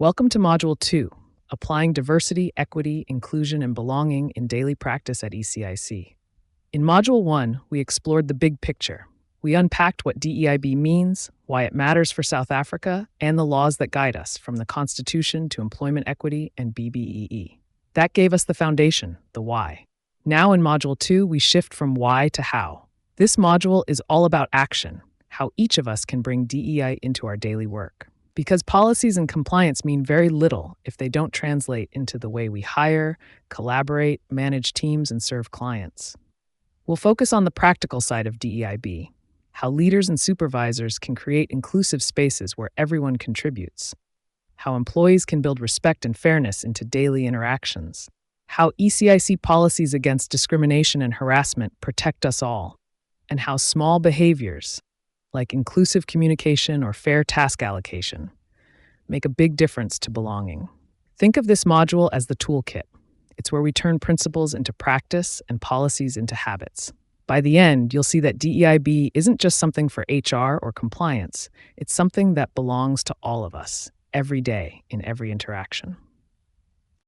Welcome to Module 2, Applying Diversity, Equity, Inclusion, and Belonging in Daily Practice at ECIC. In Module 1, we explored the big picture. We unpacked what DEIB means, why it matters for South Africa, and the laws that guide us, from the Constitution to employment equity and BBEE. That gave us the foundation, the why. Now in Module 2, we shift from why to how. This module is all about action, how each of us can bring DEI into our daily work. Because policies and compliance mean very little if they don't translate into the way we hire, collaborate, manage teams, and serve clients. We'll focus on the practical side of DEIB, how leaders and supervisors can create inclusive spaces where everyone contributes, how employees can build respect and fairness into daily interactions, how ECIC policies against discrimination and harassment protect us all, and how small behaviors, like inclusive communication or fair task allocation, make a big difference to belonging. Think of this module as the toolkit. It's where we turn principles into practice and policies into habits. By the end, you'll see that DEIB isn't just something for HR or compliance. It's something that belongs to all of us, every day, in every interaction.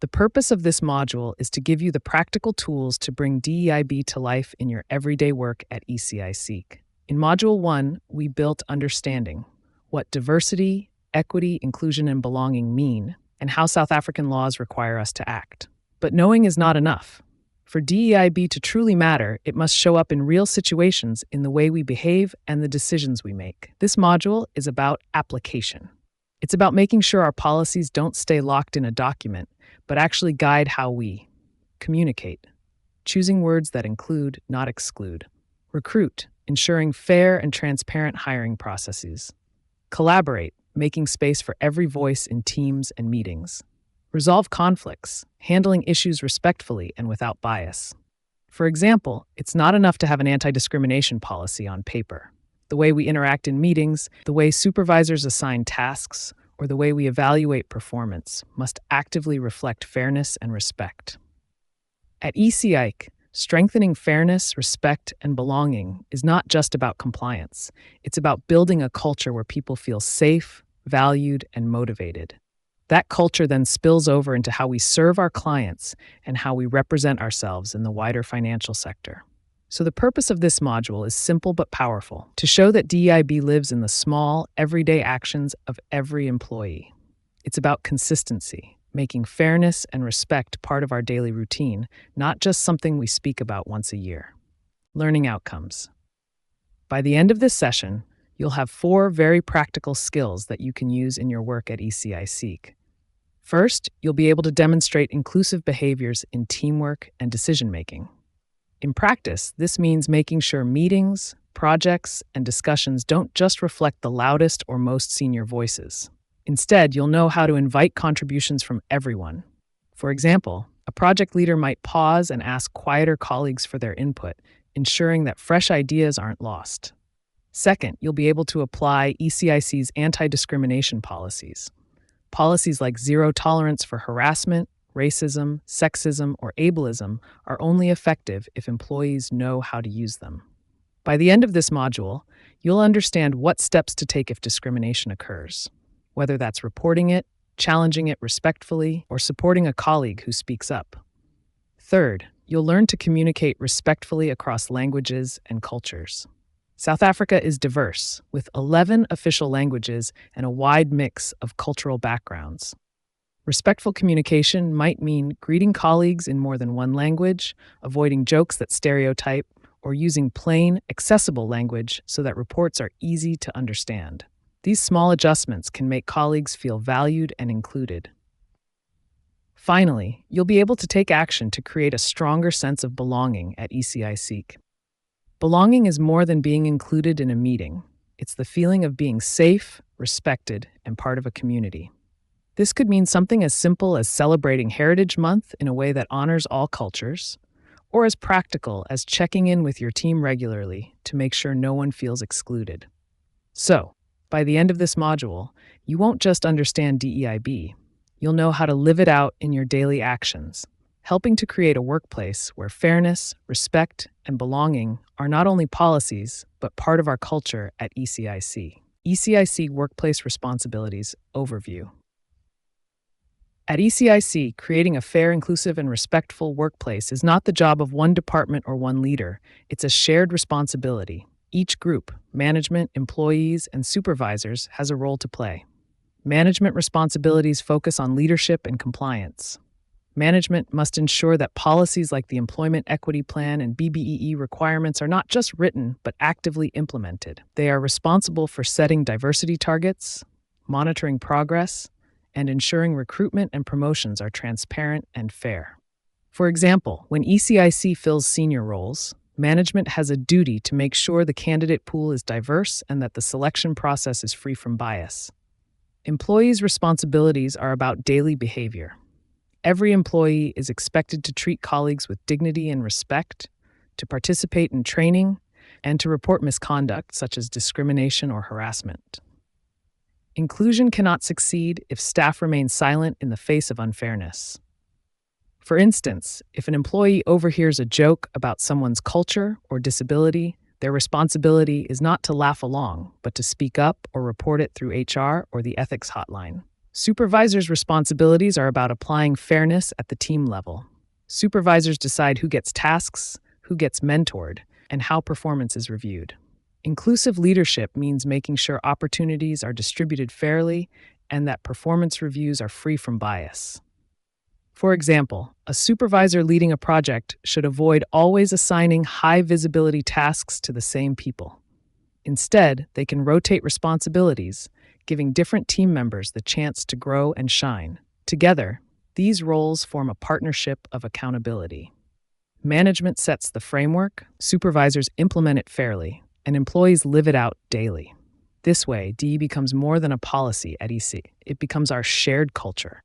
The purpose of this module is to give you the practical tools to bring DEIB to life in your everyday work at ECIC. In Module 1, we built understanding, what diversity, equity, inclusion, and belonging mean, and how South African laws require us to act. But knowing is not enough. For DEIB to truly matter, it must show up in real situations in the way we behave and the decisions we make. This module is about application. It's about making sure our policies don't stay locked in a document, but actually guide how we communicate, choosing words that include, not exclude, recruit, ensuring fair and transparent hiring processes, collaborate, making space for every voice in teams and meetings, resolve conflicts, handling issues respectfully and without bias. For example, it's not enough to have an anti-discrimination policy on paper. The way we interact in meetings, the way supervisors assign tasks, or the way we evaluate performance must actively reflect fairness and respect. At ECIC, strengthening fairness, respect, and belonging is not just about compliance. It's about building a culture where people feel safe, valued, and motivated. That culture then spills over into how we serve our clients and how we represent ourselves in the wider financial sector. So the purpose of this module is simple but powerful, to show that DEIB lives in the small, everyday actions of every employee. It's about consistency, making fairness and respect part of our daily routine, not just something we speak about once a year. Learning outcomes. By the end of this session, you'll have 4 very practical skills that you can use in your work at ECIC. First, you'll be able to demonstrate inclusive behaviors in teamwork and decision-making. In practice, this means making sure meetings, projects, and discussions don't just reflect the loudest or most senior voices. Instead, you'll know how to invite contributions from everyone. For example, a project leader might pause and ask quieter colleagues for their input, ensuring that fresh ideas aren't lost. Second, you'll be able to apply ECIC's anti-discrimination policies. Policies like zero tolerance for harassment, racism, sexism, or ableism are only effective if employees know how to use them. By the end of this module, you'll understand what steps to take if discrimination occurs, whether that's reporting it, challenging it respectfully, or supporting a colleague who speaks up. Third, you'll learn to communicate respectfully across languages and cultures. South Africa is diverse, with 11 official languages and a wide mix of cultural backgrounds. Respectful communication might mean greeting colleagues in more than one language, avoiding jokes that stereotype, or using plain, accessible language so that reports are easy to understand. These small adjustments can make colleagues feel valued and included. Finally, you'll be able to take action to create a stronger sense of belonging at ECIC. Belonging is more than being included in a meeting. It's the feeling of being safe, respected, and part of a community. This could mean something as simple as celebrating Heritage Month in a way that honors all cultures, or as practical as checking in with your team regularly to make sure no one feels excluded. So, by the end of this module, you won't just understand DEIB, you'll know how to live it out in your daily actions, helping to create a workplace where fairness, respect, and belonging are not only policies, but part of our culture at ECIC. ECIC Workplace Responsibilities Overview. At ECIC, creating a fair, inclusive, and respectful workplace is not the job of one department or one leader. It's a shared responsibility. Each group, management, employees, and supervisors, has a role to play. Management responsibilities focus on leadership and compliance. Management must ensure that policies like the Employment Equity Plan and BBEE requirements are not just written, but actively implemented. They are responsible for setting diversity targets, monitoring progress, and ensuring recruitment and promotions are transparent and fair. For example, when ECIC fills senior roles, management has a duty to make sure the candidate pool is diverse and that the selection process is free from bias. Employees' responsibilities are about daily behavior. Every employee is expected to treat colleagues with dignity and respect, to participate in training, and to report misconduct such as discrimination or harassment. Inclusion cannot succeed if staff remain silent in the face of unfairness. For instance, if an employee overhears a joke about someone's culture or disability, their responsibility is not to laugh along, but to speak up or report it through HR or the ethics hotline. Supervisors' responsibilities are about applying fairness at the team level. Supervisors decide who gets tasks, who gets mentored, and how performance is reviewed. Inclusive leadership means making sure opportunities are distributed fairly and that performance reviews are free from bias. For example, a supervisor leading a project should avoid always assigning high-visibility tasks to the same people. Instead, they can rotate responsibilities, giving different team members the chance to grow and shine. Together, these roles form a partnership of accountability. Management sets the framework, supervisors implement it fairly, and employees live it out daily. This way, DE becomes more than a policy at EC. It becomes our shared culture.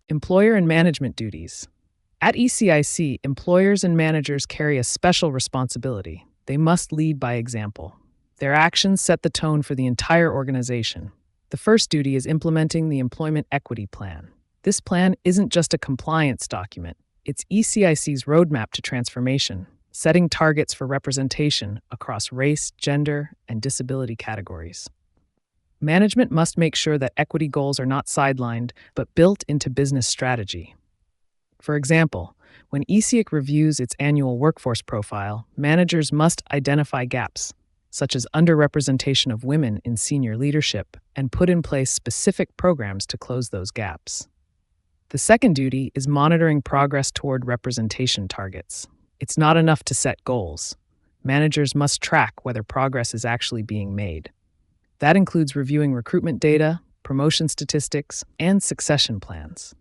Employer and management duties. At ECIC, employers and managers carry a special responsibility. They must lead by example. Their actions set the tone for the entire organization. The first duty is implementing the Employment Equity Plan. This plan isn't just a compliance document. It's ECIC's roadmap to transformation, setting targets for representation across race, gender, and disability categories. Management must make sure that equity goals are not sidelined, but built into business strategy. For example, when ECIC reviews its annual workforce profile, managers must identify gaps, such as underrepresentation of women in senior leadership, and put in place specific programs to close those gaps. The second duty is monitoring progress toward representation targets. It's not enough to set goals. Managers must track whether progress is actually being made. That includes reviewing recruitment data, promotion statistics, and succession plans.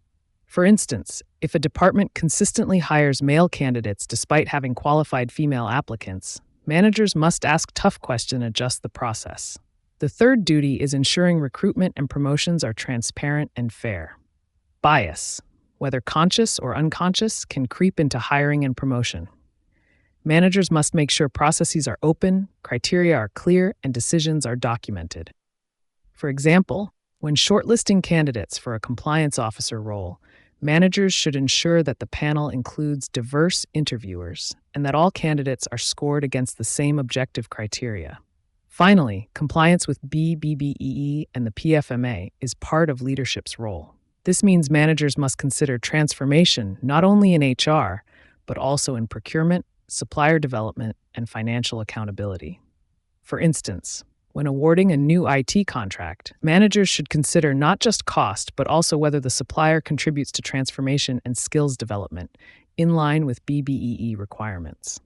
For instance, if a department consistently hires male candidates despite having qualified female applicants, managers must ask tough questions and adjust the process. The third duty is ensuring recruitment and promotions are transparent and fair. Bias, whether conscious or unconscious, can creep into hiring and promotion. Managers must make sure processes are open, criteria are clear, and decisions are documented. For example, when shortlisting candidates for a compliance officer role, managers should ensure that the panel includes diverse interviewers and that all candidates are scored against the same objective criteria. Finally, compliance with BBBEE and the PFMA is part of leadership's role. This means managers must consider transformation not only in HR, but also in procurement, supplier development, and financial accountability. For instance, when awarding a new IT contract, managers should consider not just cost, but also whether the supplier contributes to transformation and skills development, in line with BBEE requirements.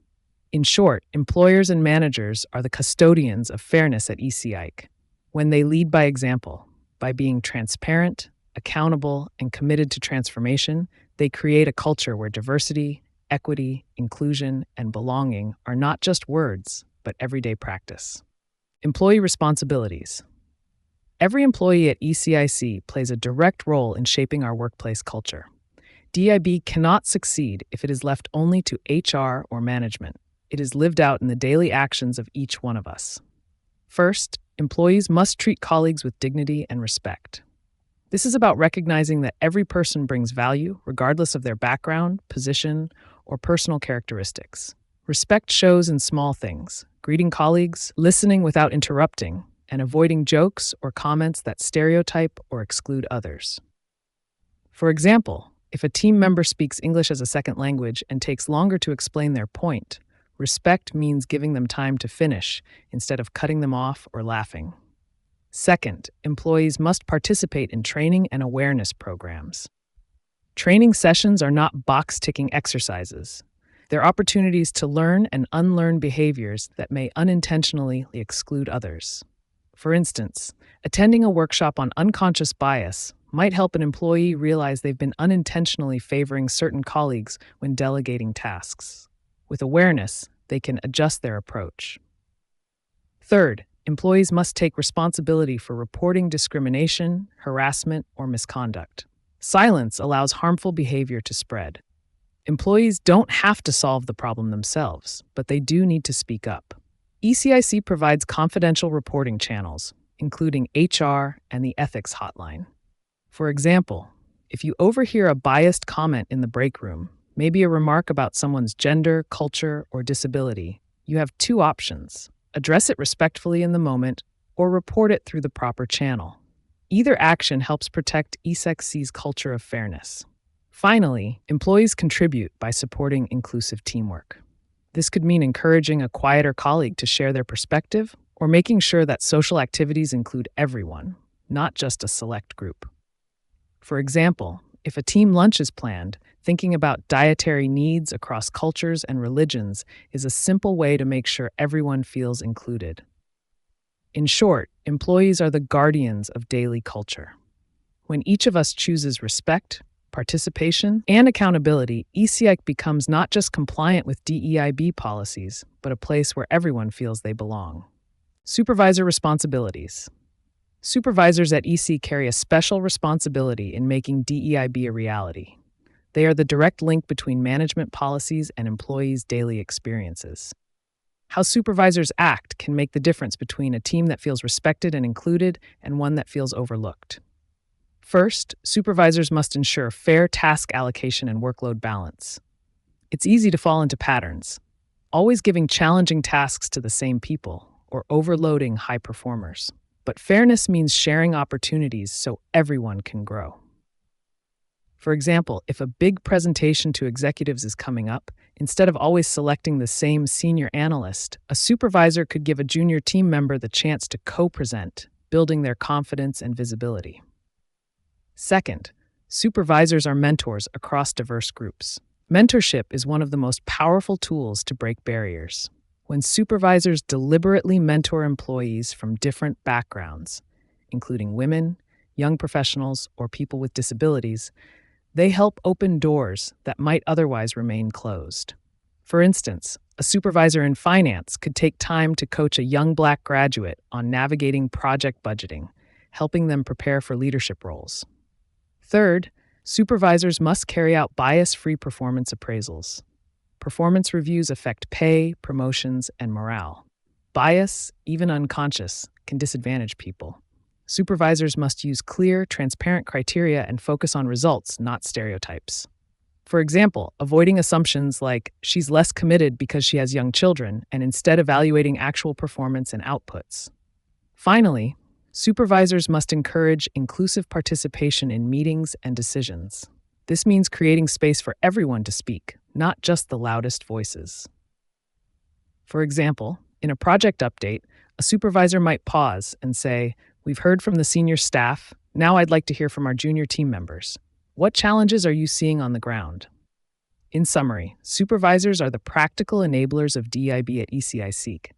In short, employers and managers are the custodians of fairness at ECIC. When they lead by example, by being transparent, accountable, and committed to transformation, they create a culture where diversity, equity, inclusion, and belonging are not just words, but everyday practice. Employee responsibilities. Every employee at ECIC plays a direct role in shaping our workplace culture. DIB cannot succeed if it is left only to HR or management. It is lived out in the daily actions of each one of us. First, employees must treat colleagues with dignity and respect. This is about recognizing that every person brings value, regardless of their background, position, or personal characteristics. Respect shows in small things: greeting colleagues, listening without interrupting, and avoiding jokes or comments that stereotype or exclude others. For example, if a team member speaks English as a second language and takes longer to explain their point, respect means giving them time to finish instead of cutting them off or laughing. Second, employees must participate in training and awareness programs. Training sessions are not box-ticking exercises. They're opportunities to learn and unlearn behaviors that may unintentionally exclude others. For instance, attending a workshop on unconscious bias might help an employee realize they've been unintentionally favoring certain colleagues when delegating tasks. With awareness, they can adjust their approach. Third, employees must take responsibility for reporting discrimination, harassment, or misconduct. Silence allows harmful behavior to spread. Employees don't have to solve the problem themselves, but they do need to speak up. ECIC provides confidential reporting channels, including HR and the ethics hotline. For example, if you overhear a biased comment in the break room, maybe a remark about someone's gender, culture, or disability, you have two options: address it respectfully in the moment or report it through the proper channel. Either action helps protect ECIC's culture of fairness. Finally, employees contribute by supporting inclusive teamwork. This could mean encouraging a quieter colleague to share their perspective or making sure that social activities include everyone, not just a select group. For example, if a team lunch is planned, thinking about dietary needs across cultures and religions is a simple way to make sure everyone feels included. In short, employees are the guardians of daily culture. When each of us chooses respect, participation, and accountability, ECIC becomes not just compliant with DEIB policies, but a place where everyone feels they belong. Supervisor responsibilities. Supervisors at EC carry a special responsibility in making DEIB a reality. They are the direct link between management policies and employees' daily experiences. How supervisors act can make the difference between a team that feels respected and included and one that feels overlooked. First, supervisors must ensure fair task allocation and workload balance. It's easy to fall into patterns, always giving challenging tasks to the same people or overloading high performers. But fairness means sharing opportunities so everyone can grow. For example, if a big presentation to executives is coming up, instead of always selecting the same senior analyst, a supervisor could give a junior team member the chance to co-present, building their confidence and visibility. Second, supervisors are mentors across diverse groups. Mentorship is one of the most powerful tools to break barriers. When supervisors deliberately mentor employees from different backgrounds, including women, young professionals, or people with disabilities, they help open doors that might otherwise remain closed. For instance, a supervisor in finance could take time to coach a young Black graduate on navigating project budgeting, helping them prepare for leadership roles. Third, supervisors must carry out bias-free performance appraisals. Performance reviews affect pay, promotions, and morale. Bias, even unconscious, can disadvantage people. Supervisors must use clear, transparent criteria and focus on results, not stereotypes. For example, avoiding assumptions like, she's less committed because she has young children, and instead evaluating actual performance and outputs. Finally, supervisors must encourage inclusive participation in meetings and decisions. This means creating space for everyone to speak, not just the loudest voices. For example, in a project update, a supervisor might pause and say, "We've heard from the senior staff. Now I'd like to hear from our junior team members. What challenges are you seeing on the ground?" In summary, supervisors are the practical enablers of DEIB at ECIC.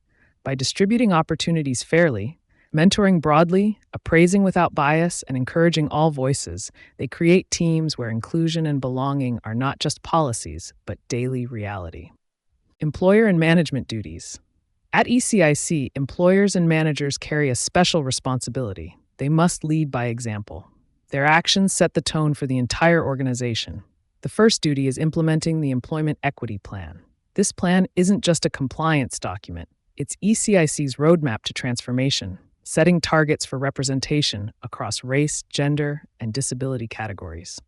By distributing opportunities fairly, mentoring broadly, appraising without bias, and encouraging all voices, they create teams where inclusion and belonging are not just policies, but daily reality. Employer and management duties. At ECIC, employers and managers carry a special responsibility. They must lead by example. Their actions set the tone for the entire organization. The first duty is implementing the Employment Equity Plan. This plan isn't just a compliance document. It's ECIC's roadmap to transformation, setting targets for representation across race, gender, and disability categories.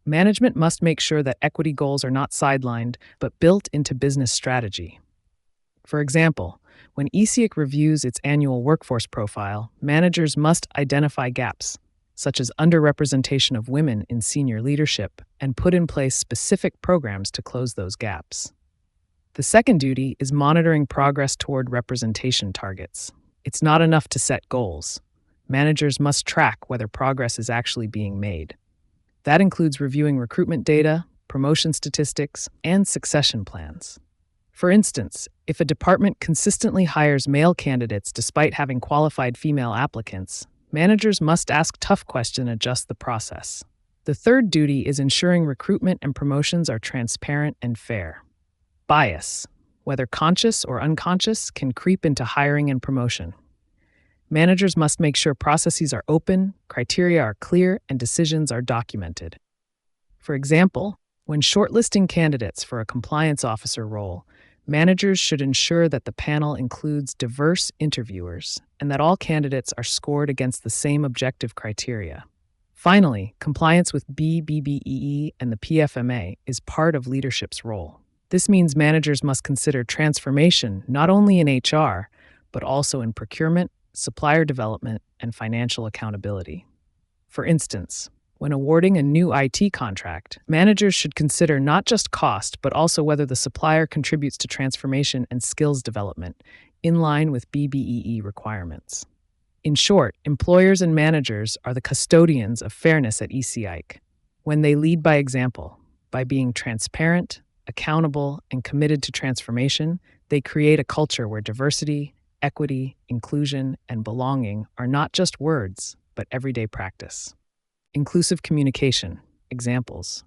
Management must make sure that equity goals are not sidelined, but built into business strategy. For example, when ECIC reviews its annual workforce profile, managers must identify gaps, such as underrepresentation of women in senior leadership, and put in place specific programs to close those gaps. The second duty is monitoring progress toward representation targets. It's not enough to set goals. Managers must track whether progress is actually being made. That includes reviewing recruitment data, promotion statistics, and succession plans. For instance, if a department consistently hires male candidates despite having qualified female applicants, managers must ask tough questions and adjust the process. The third duty is ensuring recruitment and promotions are transparent and fair. Bias, whether conscious or unconscious, can creep into hiring and promotion. Managers must make sure processes are open, criteria are clear, and decisions are documented. For example, when shortlisting candidates for a compliance officer role, managers should ensure that the panel includes diverse interviewers and that all candidates are scored against the same objective criteria. Finally, compliance with BBBEE and the PFMA is part of leadership's role. This means managers must consider transformation not only in HR, but also in procurement, supplier development, and financial accountability. For instance, when awarding a new IT contract, managers should consider not just cost, but also whether the supplier contributes to transformation and skills development, in line with BBEE requirements. In short, employers and managers are the custodians of fairness at ECIC. When they lead by example, by being transparent, accountable, and committed to transformation, they create a culture where diversity, equity, inclusion, and belonging are not just words, but everyday practice. Inclusive communication. Examples.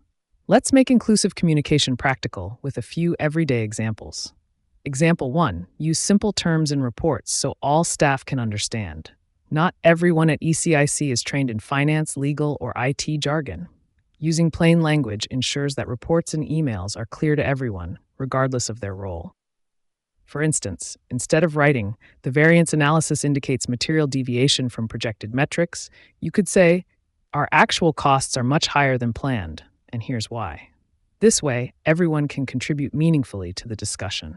Let's make inclusive communication practical with a few everyday examples. Example 1. Use simple terms in reports so all staff can understand. Not everyone at ECIC is trained in finance, legal, or IT jargon. Using plain language ensures that reports and emails are clear to everyone, regardless of their role. For instance, instead of writing, "The variance analysis indicates material deviation from projected metrics," you could say, "Our actual costs are much higher than planned, and here's why." This way, everyone can contribute meaningfully to the discussion.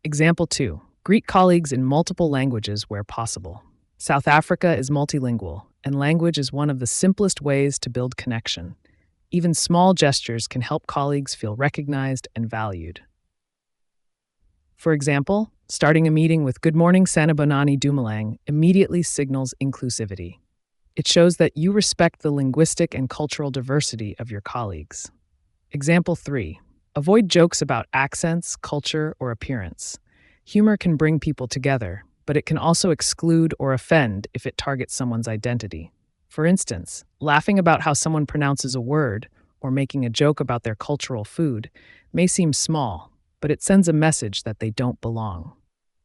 Example 2. Greet colleagues in multiple languages where possible. South Africa is multilingual, and language is one of the simplest ways to build connection. Even small gestures can help colleagues feel recognized and valued. For example, starting a meeting with "Good morning, Sanibonani Dumalang" immediately signals inclusivity. It shows that you respect the linguistic and cultural diversity of your colleagues. Example 3. Avoid jokes about accents, culture, or appearance. Humor can bring people together, but it can also exclude or offend if it targets someone's identity. For instance, laughing about how someone pronounces a word or making a joke about their cultural food may seem small, but it sends a message that they don't belong.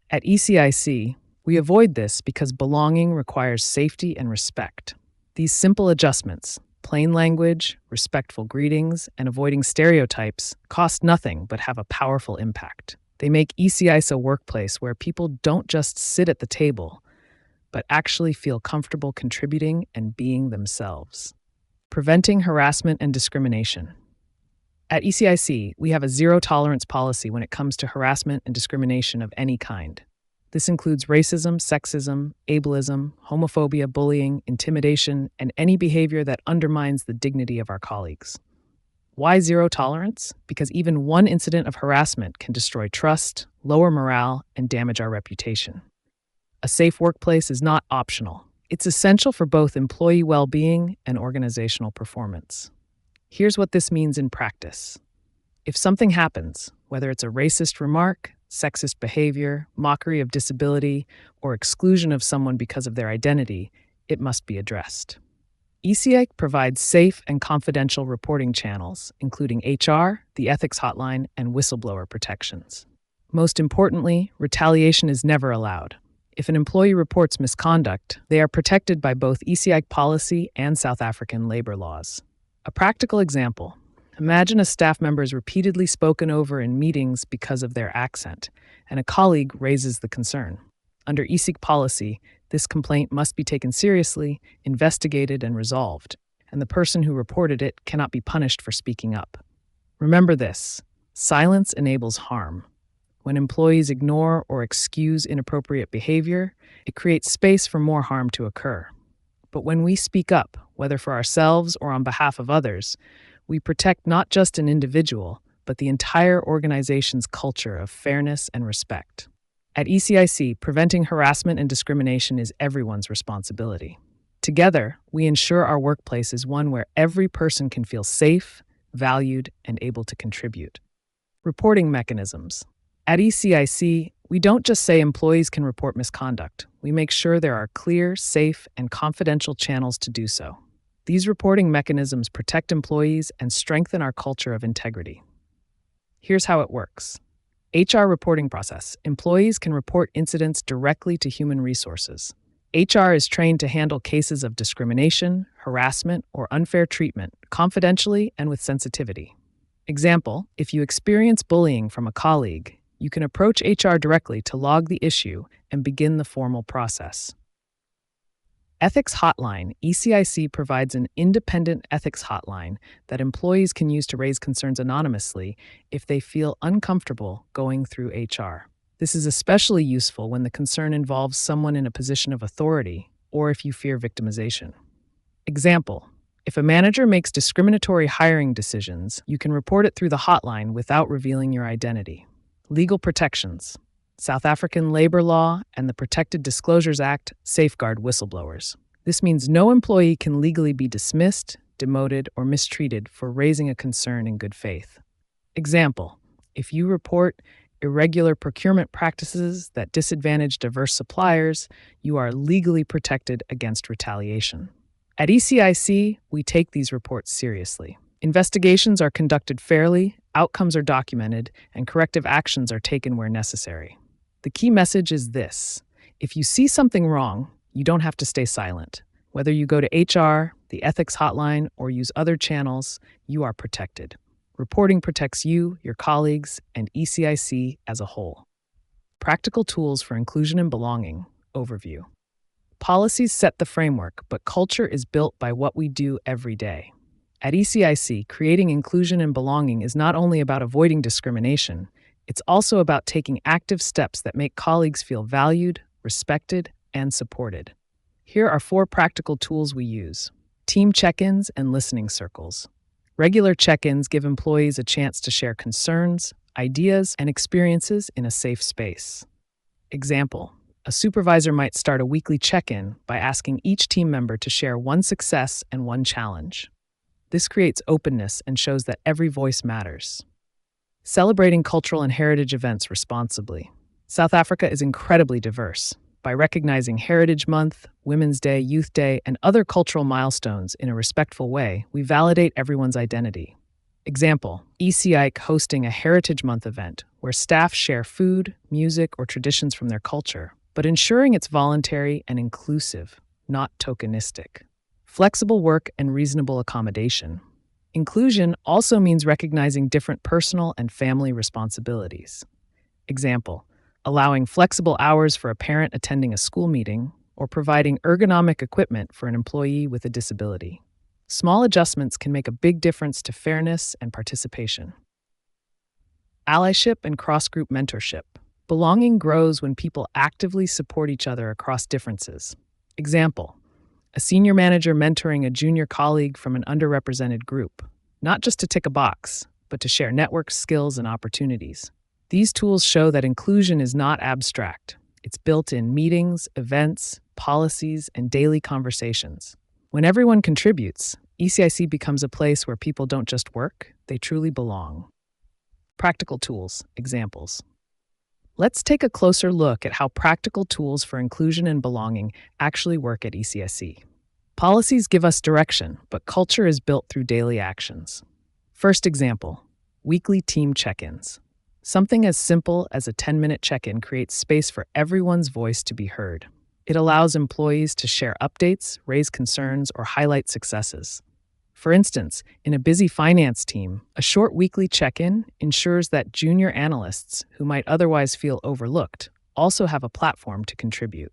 At ECIC, we avoid this because belonging requires safety and respect. These simple adjustments, plain language, respectful greetings, and avoiding stereotypes, cost nothing but have a powerful impact. They make ECIC a workplace where people don't just sit at the table, but actually feel comfortable contributing and being themselves. Preventing harassment and discrimination. At ECIC, we have a zero-tolerance policy when it comes to harassment and discrimination of any kind. This includes racism, sexism, ableism, homophobia, bullying, intimidation, and any behavior that undermines the dignity of our colleagues. Why zero tolerance? Because even one incident of harassment can destroy trust, lower morale, and damage our reputation. A safe workplace is not optional. It's essential for both employee well-being and organizational performance. Here's what this means in practice. If something happens, whether it's a racist remark, sexist behavior, mockery of disability, or exclusion of someone because of their identity, it must be addressed. ECIC provides safe and confidential reporting channels, including HR, the ethics hotline, and whistleblower protections. Most importantly, retaliation is never allowed. If an employee reports misconduct, they are protected by both ECIC policy and South African labor laws. A practical example. Imagine a staff member is repeatedly spoken over in meetings because of their accent, and a colleague raises the concern. Under ECIC policy, this complaint must be taken seriously, investigated, and resolved, and the person who reported it cannot be punished for speaking up. Remember this: silence enables harm. When employees ignore or excuse inappropriate behavior, it creates space for more harm to occur. But when we speak up, whether for ourselves or on behalf of others, we protect not just an individual, but the entire organization's culture of fairness and respect. At ECIC, preventing harassment and discrimination is everyone's responsibility. Together, we ensure our workplace is one where every person can feel safe, valued, and able to contribute. Reporting mechanisms. At ECIC, we don't just say employees can report misconduct. We make sure there are clear, safe, and confidential channels to do so. These reporting mechanisms protect employees and strengthen our culture of integrity. Here's how it works. HR reporting process. Employees can report incidents directly to human resources. HR is trained to handle cases of discrimination, harassment, or unfair treatment confidentially and with sensitivity. Example, if you experience bullying from a colleague, you can approach HR directly to log the issue and begin the formal process. Ethics Hotline. ECIC provides an independent ethics hotline that employees can use to raise concerns anonymously if they feel uncomfortable going through HR. This is especially useful when the concern involves someone in a position of authority or if you fear victimization. Example, if a manager makes discriminatory hiring decisions, you can report it through the hotline without revealing your identity. Legal protections. South African labor law and the Protected Disclosures Act safeguard whistleblowers. This means no employee can legally be dismissed, demoted, or mistreated for raising a concern in good faith. Example, if you report irregular procurement practices that disadvantage diverse suppliers, you are legally protected against retaliation. At ECIC, we take these reports seriously. Investigations are conducted fairly, outcomes are documented, and corrective actions are taken where necessary. The key message is this: if you see something wrong, you don't have to stay silent. Whether you go to HR, the ethics hotline, or use other channels, you are protected. Reporting protects you, your colleagues, and ECIC as a whole. Practical tools for inclusion and belonging. Overview. Policies set the framework, but culture is built by what we do every day. At ECIC, creating inclusion and belonging is not only about avoiding discrimination, it's also about taking active steps that make colleagues feel valued, respected, and supported. Here are 4 practical tools we use. Team check-ins and listening circles. Regular check-ins give employees a chance to share concerns, ideas, and experiences in a safe space. Example, a supervisor might start a weekly check-in by asking each team member to share one success and one challenge. This creates openness and shows that every voice matters. Celebrating cultural and heritage events responsibly. South Africa is incredibly diverse. By recognizing Heritage Month, Women's Day, Youth Day, and other cultural milestones in a respectful way, we validate everyone's identity. Example, ECIC hosting a Heritage Month event where staff share food, music, or traditions from their culture, but ensuring it's voluntary and inclusive, not tokenistic. Flexible work and reasonable accommodation. Inclusion also means recognizing different personal and family responsibilities. Example, allowing flexible hours for a parent attending a school meeting or providing ergonomic equipment for an employee with a disability. Small adjustments can make a big difference to fairness and participation. Allyship and cross-group mentorship. Belonging grows when people actively support each other across differences. Example, a senior manager mentoring a junior colleague from an underrepresented group, not just to tick a box, but to share network skills and opportunities. These tools show that inclusion is not abstract. It's built in meetings, events, policies, and daily conversations. When everyone contributes, ECIC becomes a place where people don't just work, they truly belong. Practical tools, examples. Let's take a closer look at how practical tools for inclusion and belonging actually work at ECIC. Policies give us direction, but culture is built through daily actions. First example, weekly team check-ins. Something as simple as a 10-minute check-in creates space for everyone's voice to be heard. It allows employees to share updates, raise concerns, or highlight successes. For instance, in a busy finance team, a short weekly check-in ensures that junior analysts who might otherwise feel overlooked also have a platform to contribute.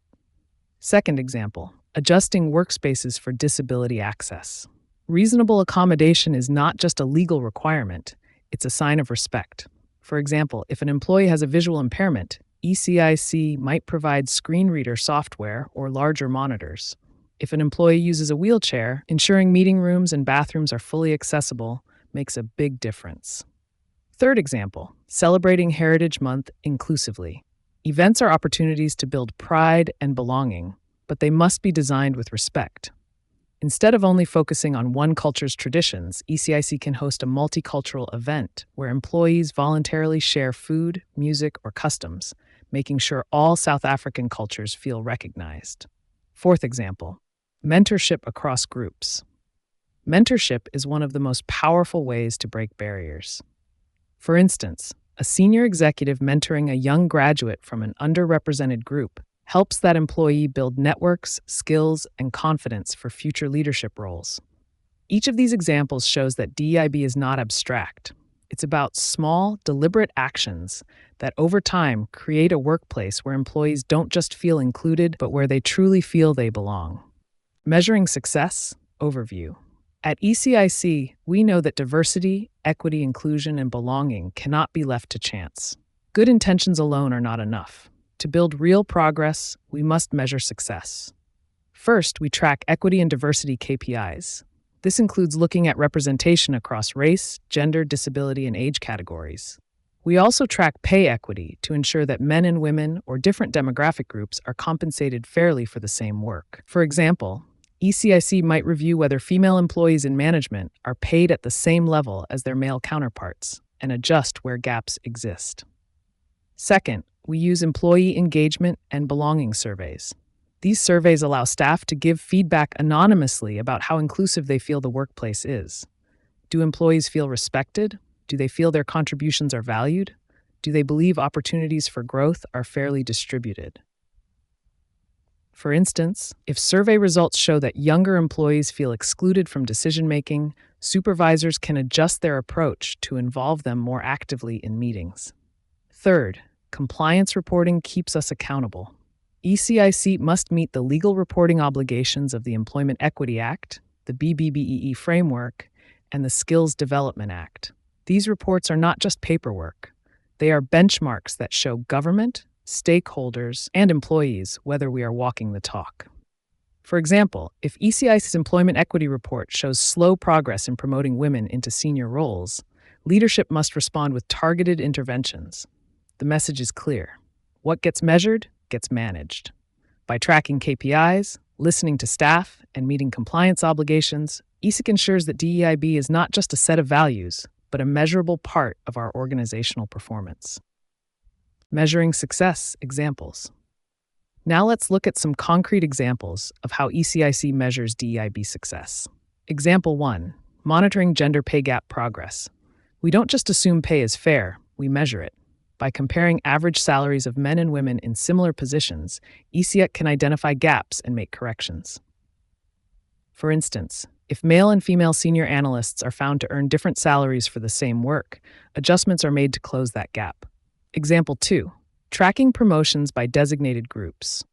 Second example, adjusting workspaces for disability access. Reasonable accommodation is not just a legal requirement, it's a sign of respect. For example, if an employee has a visual impairment, ECIC might provide screen reader software or larger monitors. If an employee uses a wheelchair, ensuring meeting rooms and bathrooms are fully accessible makes a big difference. Third example, celebrating Heritage Month inclusively. Events are opportunities to build pride and belonging, but they must be designed with respect. Instead of only focusing on one culture's traditions, ECIC can host a multicultural event where employees voluntarily share food, music, or customs, making sure all South African cultures feel recognized. Fourth example, mentorship across groups. Mentorship is one of the most powerful ways to break barriers. For instance, a senior executive mentoring a young graduate from an underrepresented group helps that employee build networks, skills, and confidence for future leadership roles. Each of these examples shows that DEIB is not abstract. It's about small, deliberate actions that over time create a workplace where employees don't just feel included, but where they truly feel they belong. Measuring success, overview. At ECIC, we know that diversity, equity, inclusion, and belonging cannot be left to chance. Good intentions alone are not enough. To build real progress, we must measure success. First, we track equity and diversity KPIs. This includes looking at representation across race, gender, disability, and age categories. We also track pay equity to ensure that men and women or different demographic groups are compensated fairly for the same work. For example, ECIC might review whether female employees in management are paid at the same level as their male counterparts and adjust where gaps exist. Second, we use employee engagement and belonging surveys. These surveys allow staff to give feedback anonymously about how inclusive they feel the workplace is. Do employees feel respected? Do they feel their contributions are valued? Do they believe opportunities for growth are fairly distributed? For instance, if survey results show that younger employees feel excluded from decision-making, supervisors can adjust their approach to involve them more actively in meetings. Third, compliance reporting keeps us accountable. ECIC must meet the legal reporting obligations of the Employment Equity Act, the BBBEE framework, and the Skills Development Act. These reports are not just paperwork. They are benchmarks that show government, stakeholders, and employees whether we are walking the talk. For example, if ECIC's Employment Equity Report shows slow progress in promoting women into senior roles, leadership must respond with targeted interventions. The message is clear. What gets measured gets managed. By tracking KPIs, listening to staff, and meeting compliance obligations, ECIC ensures that DEIB is not just a set of values, but a measurable part of our organizational performance. Measuring success examples. Now let's look at some concrete examples of how ECIC measures DEIB success. Example 1. Monitoring gender pay gap progress. We don't just assume pay is fair, we measure it. By comparing average salaries of men and women in similar positions, ECIC can identify gaps and make corrections. For instance, if male and female senior analysts are found to earn different salaries for the same work, adjustments are made to close that gap. Example 2. Tracking promotions by designated groups.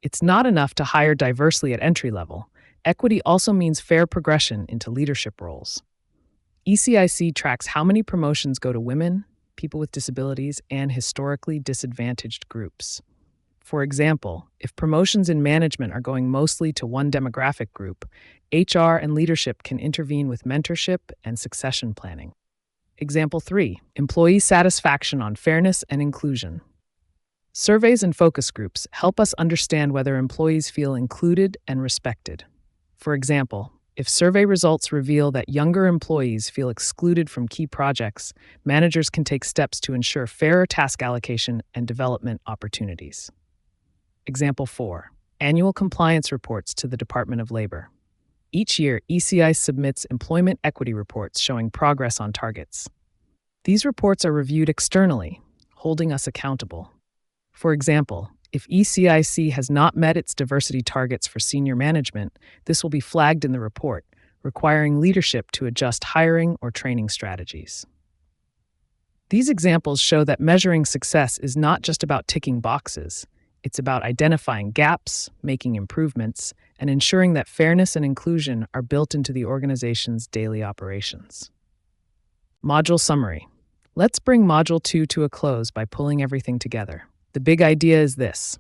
It's not enough to hire diversely at entry level. Equity also means fair progression into leadership roles. ECIC tracks how many promotions go to women, people with disabilities, and historically disadvantaged groups. For example, if promotions in management are going mostly to one demographic group, HR and leadership can intervene with mentorship and succession planning. Example 3. Employee satisfaction on fairness and inclusion. Surveys and focus groups help us understand whether employees feel included and respected. For example, if survey results reveal that younger employees feel excluded from key projects, managers can take steps to ensure fairer task allocation and development opportunities. Example 4. Annual compliance reports to the Department of Labor. Each year, ECI submits employment equity reports showing progress on targets. These reports are reviewed externally, holding us accountable. For example, if ECIC has not met its diversity targets for senior management, this will be flagged in the report, requiring leadership to adjust hiring or training strategies. These examples show that measuring success is not just about ticking boxes. It's about identifying gaps, making improvements, and ensuring that fairness and inclusion are built into the organization's daily operations. Module summary. Let's bring Module 2 to a close by pulling everything together. The big idea is this.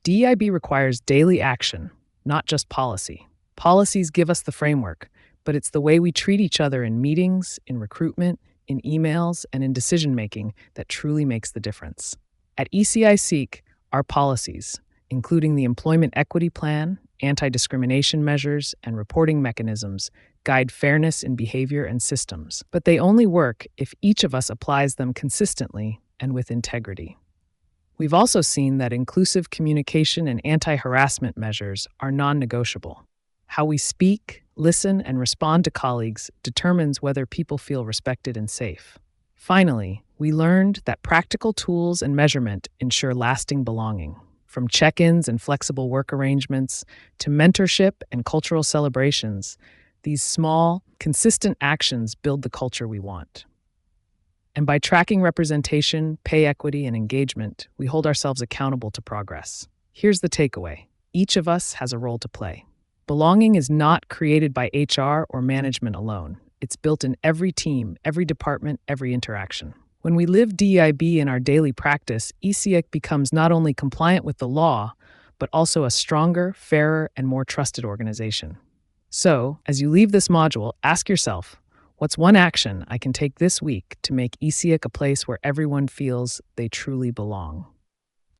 DEIB requires daily action, not just policy. Policies give us the framework, but it's the way we treat each other in meetings, in recruitment, in emails, and in decision making that truly makes the difference. At ECI Seek, our policies, including the Employment Equity Plan, anti-discrimination measures, and reporting mechanisms, guide fairness in behavior and systems. But they only work if each of us applies them consistently and with integrity. We've also seen that inclusive communication and anti-harassment measures are non-negotiable. How we speak, listen, and respond to colleagues determines whether people feel respected and safe. Finally, we learned that practical tools and measurement ensure lasting belonging. From check-ins and flexible work arrangements to mentorship and cultural celebrations, these small, consistent actions build the culture we want. And by tracking representation, pay equity, and engagement, we hold ourselves accountable to progress. Here's the takeaway. Each of us has a role to play. Belonging is not created by HR or management alone. It's built in every team, every department, every interaction. When we live DEIB in our daily practice, ECIC becomes not only compliant with the law, but also a stronger, fairer, and more trusted organization. So, as you leave this module, ask yourself, what's one action I can take this week to make ECIC a place where everyone feels they truly belong?